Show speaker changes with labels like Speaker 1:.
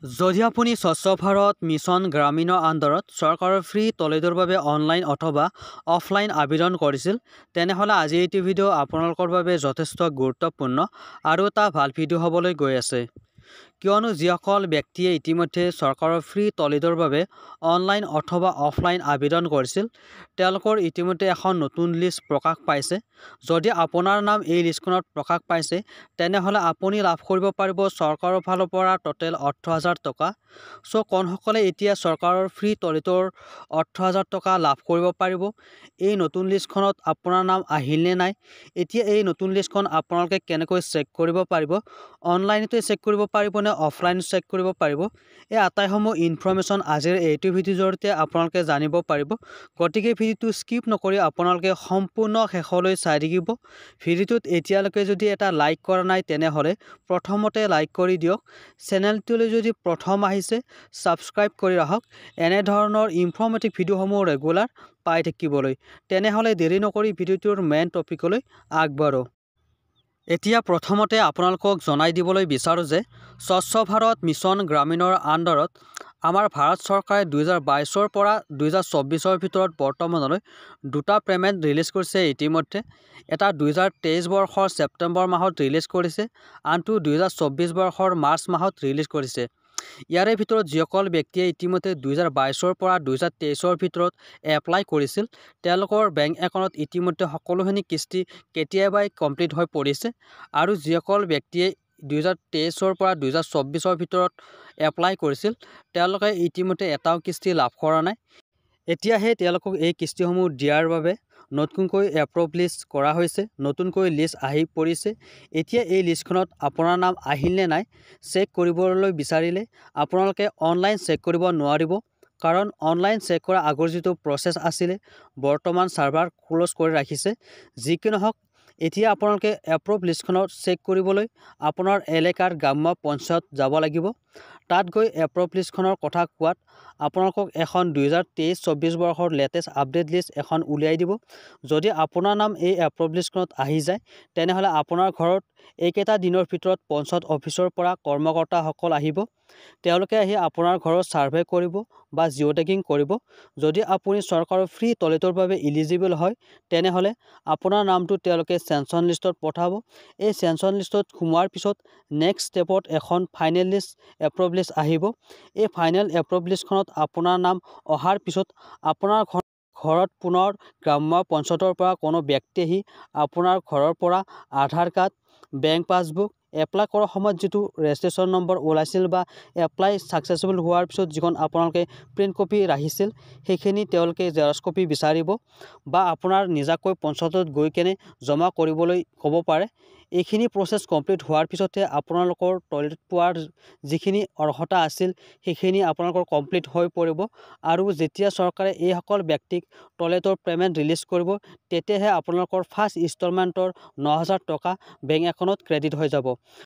Speaker 1: যদি আপুনি স্বচ্ছ ভাৰত মিছন গ্ৰামীণৰ আণ্ডাৰত চৰকাৰৰ ফ্ৰী টয়লেটৰ বাবে অনলাইন অথবা অফলাইন আবেদন কৰিছিল, তেনেহ'লে আজি এইটো ভিডিঅ' আপোনালোকৰ বাবে যথেষ্ট গুৰুত্বপূৰ্ণ আৰু এটা ভাল ভিডিঅ' হ'বলৈ গৈ আছে। কিয়নো যিসকল ব্যক্তিয়ে ইতিমধ্যে চৰকাৰৰ ফ্ৰী টয়লেটৰ বাবে অনলাইন অথবা অফলাইন আবেদন কৰিছিল, তেওঁলোকৰ ইতিমধ্যে এখন নতুন লিষ্ট প্ৰকাশ পাইছে। যদি আপোনাৰ নাম এই লিষ্টখনত প্ৰকাশ পাইছে, তেনেহ'লে আপুনি লাভ কৰিব পাৰিব চৰকাৰৰ ফালৰ পৰা টোটেল 18,000 টকা। চ' কোনসকলে এতিয়া চৰকাৰৰ ফ্ৰী টয়লেটৰ 18,000 টকা লাভ কৰিব পাৰিব? এই নতুন লিষ্টখনত আপোনাৰ নাম আহিল নে নাই? এতিয়া এই নতুন লিষ্টখন আপোনালোকে কেনেকৈ চেক কৰিব পাৰিব? অনলাইনতে চেক কৰিব পাৰিব নে অফলাইন চেক কৰিব পাৰিব? এই আটাইসমূহ ইনফৰমেশ্যন আজিৰ এইটো ভিডিঅ'ৰ জৰিয়তে আপোনালোকে জানিব পাৰিব। গতিকে ভিডিঅ'টো স্কিপ নকৰি আপোনালোকে সম্পূৰ্ণ শেষলৈ চাই থাকিব। ভিডিঅ'টোত এতিয়ালৈকে যদি এটা লাইক কৰা নাই, তেনেহ'লে প্ৰথমতে লাইক কৰি দিয়ক। চেনেলটোলৈ যদি প্ৰথম আহিছে, ছাবস্ক্ৰাইব কৰি ৰাখক এনে ধৰণৰ ইনফৰমেটিভ ভিডিঅ'সমূহ ৰেগুলাৰ পাই থাকিবলৈ। তেনেহ'লে দেৰি নকৰি ভিডিঅ'টোৰ মেইন টপিকলৈ আগবাঢ়ো। এতিয়া প্ৰথমতে আপোনালোকক জনাই দিবলৈ বিচাৰোঁ যে স্বচ্ছ ভাৰত মিছন গ্ৰামীণৰ আণ্ডাৰত আমাৰ ভাৰত চৰকাৰে 2022 পৰা 2024 ভিতৰত বৰ্তমানলৈ দুটা পে'মেণ্ট ৰিলিজ কৰিছে। ইতিমধ্যে এটা 2023 বৰ্ষৰ ছেপ্টেম্বৰ মাহত ৰিলিজ কৰিছে, আনটো 2024 বৰ্ষৰ মাৰ্চ মাহত ৰিলিজ কৰিছে। ইয়াৰে ভিতৰত যিসকল ব্যক্তিয়ে ইতিমধ্যে 2022 পৰা 2023 ভিতৰত এপ্লাই কৰিছিল, তেওঁলোকৰ বেংক একাউণ্টত ইতিমধ্যে সকলোখিনি কিস্তি কেতিয়াবাই কমপ্লিট হৈ পৰিছে। আৰু যিসকল ব্যক্তিয়ে 2023 পৰা 2024 ভিতৰত এপ্লাই কৰিছিল, তেওঁলোকে ইতিমধ্যে এটাও কিস্তি লাভ কৰা নাই। এতিয়াহে তেওঁলোকক এই কিস্তিসমূহ দিয়াৰ বাবে নতুনকৈ এপ্ৰুভ লিষ্ট কৰা হৈছে, নতুনকৈ লিষ্ট আহি পৰিছে। এতিয়া এই লিষ্টখনত আপোনাৰ নাম আহিল নে নাই চেক কৰিবলৈ বিচাৰিলে আপোনালোকে অনলাইন চেক কৰিব নোৱাৰিব। কাৰণ অনলাইন চেক কৰা আগৰ যিটো প্ৰচেছ আছিলে, বৰ্তমান ছাৰ্ভাৰ ক্ল'জ কৰি ৰাখিছে। যি কি নহওক, এতিয়া আপোনালোকে এপ্ৰুভ লিষ্টখনত চেক কৰিবলৈ আপোনাৰ এলেকাৰ গ্ৰাম্য পঞ্চায়ত যাব লাগিব। তাত গৈ এপ্ৰুভ লিষ্টখনৰ কথা কোৱাত আপোনালোকক এখন 2023-24 বৰ্ষৰ লেটেষ্ট আপডেট লিষ্ট এখন উলিয়াই দিব। যদি আপোনাৰ নাম এই এপ্ৰুভ লিষ্টখনত আহি যায়, তেনেহ'লে আপোনাৰ ঘৰত এইকেইটা দিনৰ ভিতৰত পঞ্চায়ত অফিচৰ পৰা কৰ্মকৰ্তাসকল আহিব। তেওঁলোকে আহি আপোনাৰ ঘৰত ছাৰ্ভে কৰিব বা জিঅ' টেগিং কৰিব। যদি আপুনি চৰকাৰৰ ফ্ৰী টয়লেটৰ বাবে ইলিজিবল হয়, তেনেহ'লে আপোনাৰ নামটো তেওঁলোকে চেনশ্যন লিষ্টত পঠাব। এই চেনশ্যন লিষ্টত সোমোৱাৰ পিছত নেক্সট ষ্টেপত এখন ফাইনেল লিষ্ট এপ্ৰুভ লিষ্ট আহিব। এই ফাইনেল এপ্ৰুভ লিষ্টখনত আপোনাৰ নাম অহাৰ পিছত আপোনাৰ ঘৰত পুনৰ গ্ৰাম্য পঞ্চায়তৰ পৰা কোনো ব্যক্তি আহি আপোনাৰ ঘৰৰ পৰা আধাৰ কাৰ্ড, বেংক পাছবুক, এপ্লাই কৰাৰ সময়ত যিটো ৰেজিষ্ট্ৰেশ্যন নম্বৰ ওলাইছিল বা এপ্লাই ছাকচেছফুল হোৱাৰ পিছত যিখন আপোনালোকে প্ৰিণ্ট কপি ৰাখিছিল, সেইখিনি তেওঁলোকে জেৰক্স কপি বিচাৰিব বা আপোনাৰ নিজাকৈ পঞ্চায়তত গৈ কেনে জমা কৰিবলৈ ক'ব পাৰে। এইখিনি প্ৰচেছ কমপ্লিট হোৱাৰ পিছতহে আপোনালোকৰ টয়লেট পোৱাৰ যিখিনি অৰ্হতা আছিল, সেইখিনি আপোনালোকৰ কমপ্লিট হৈ পৰিব। আৰু যেতিয়া চৰকাৰে এইসকল ব্যক্তিক টয়লেটৰ পে'মেণ্ট ৰিলিজ কৰিব, তেতিয়াহে আপোনালোকৰ ফাৰ্ষ্ট ইনষ্টলমেণ্টৰ 9,000 টকা বেংক একাউণ্টত ক্ৰেডিট হৈ যাব।